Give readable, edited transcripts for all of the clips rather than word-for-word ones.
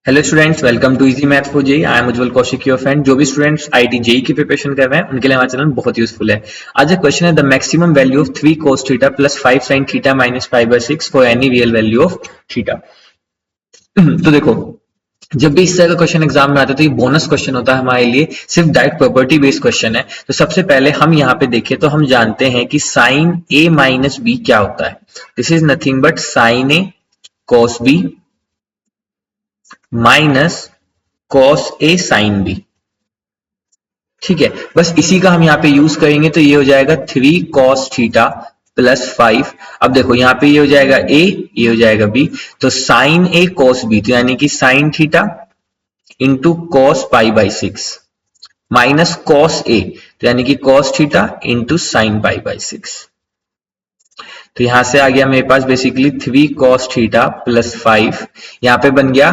Hello students, welcome to easy math for JEE. I am Ujjwal Kaushik, your friend. जो भी students IIT JEE की preparation कर रहे हैं उनके लिए हमारा चैनल बहुत यूजफुल है। आज एक क्वेश्चन है, the maximum value of 3 cos theta plus 5 sin theta minus 5/6 for any real value of theta. तो देखो, जब भी इस तरह का क्वेश्चन एग्जाम में आता है तो ये बोनस क्वेश्चन होता है हमारे लिए, सिर्फ डायरेक्ट प्रॉपर्टी बेस्ड क्वेश्चन है। तो सबसे पहले हम यहाँ पे देखें तो हम जानते हैं कि साइन ए माइनस बी क्या होता है। This is nothing but sine A cos B minus cos A sin B. ठीक है, बस इसी का हम यहाँ पे यूज करेंगे तो ये हो जाएगा 3 cos थीटा प्लस 5। अब देखो यहाँ पे ये हो जाएगा a, ये हो जाएगा b, तो sin a cos b तो यानी कि sin theta into cos π/6 minus cos a तो यानी कि cos थीटा इंटू sin π/6। तो यहां से आ गया मेरे पास बेसिकली 3 cos थीटा प्लस 5। यहाँ पे बन गया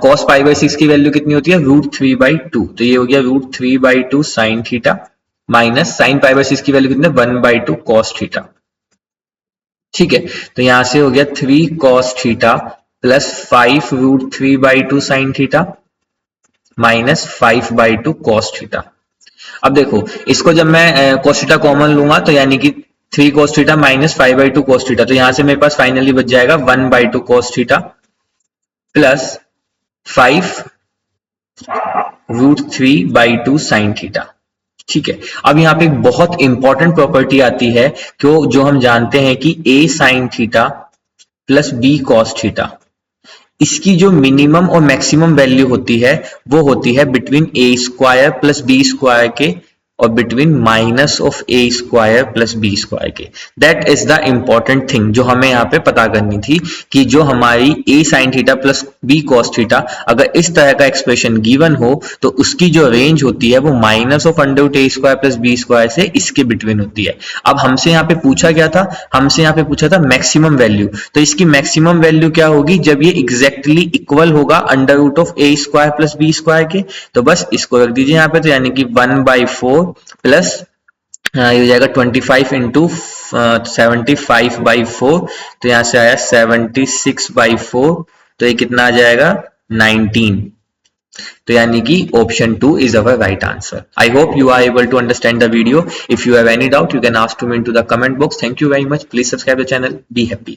cos π/6 की वैल्यू कितनी होती है, √3/2। तो ये हो गया √3/2 sin थीटा माइनस sin π/6 की वैल्यू कितनी है, 1/2 cos थीटा। ठीक है, तो यहां से हो गया 3 cos theta plus 5 √3/2 sin theta minus 5/2 cos theta. अब देखो, इसको जब मैं cos थीटा कॉमन लूंगा तो यानी कि 3 cos theta minus 5/2 cos theta, तो यहां से मेरे पास फाइनली बच जाएगा 1/2 cos theta plus 5 √3/2 sin theta. ठीक है, अब यहाँ पे एक बहुत इंपॉर्टेंट प्रॉपर्टी आती है जो हम जानते हैं कि a sin theta plus b cos theta, इसकी जो मिनिमम और मैक्सिमम वैल्यू होती है वो होती है between a square plus B square के और between minus of A square plus B square के। That is the important thing जो हमें यहाँ पे पता करनी थी कि जो हमारी a sine theta plus b cos theta अगर इस तरह का एक्सप्रेशन गिवन हो तो उसकी जो रेंज होती है वो minus of under A square plus B square से इसके बिटवीन होती है। अब हमसे यहाँ पे पूछा क्या था, हमसे यहाँ पे पूछा था मैक्सिमम वैल्यू। तो इसकी मैक्सिमम वैल्यू क्या होगी, जब ये एग्जैक्टली इक्वल होगा under root of A square plus B square के। तो बस इसको रख दीजिए यहाँ पे, तो यानी कि 1/4 प्लस ये हो जाएगा 25 इंटू 75/4, तो यहां से आया 76/4, तो ये कितना आ जाएगा 19। तो यानी कि option 2 is our right answer. I hope you are able to understand the video. If you have any doubt, you can ask to me into the comment box. Thank you very much. Please subscribe the channel. Be happy.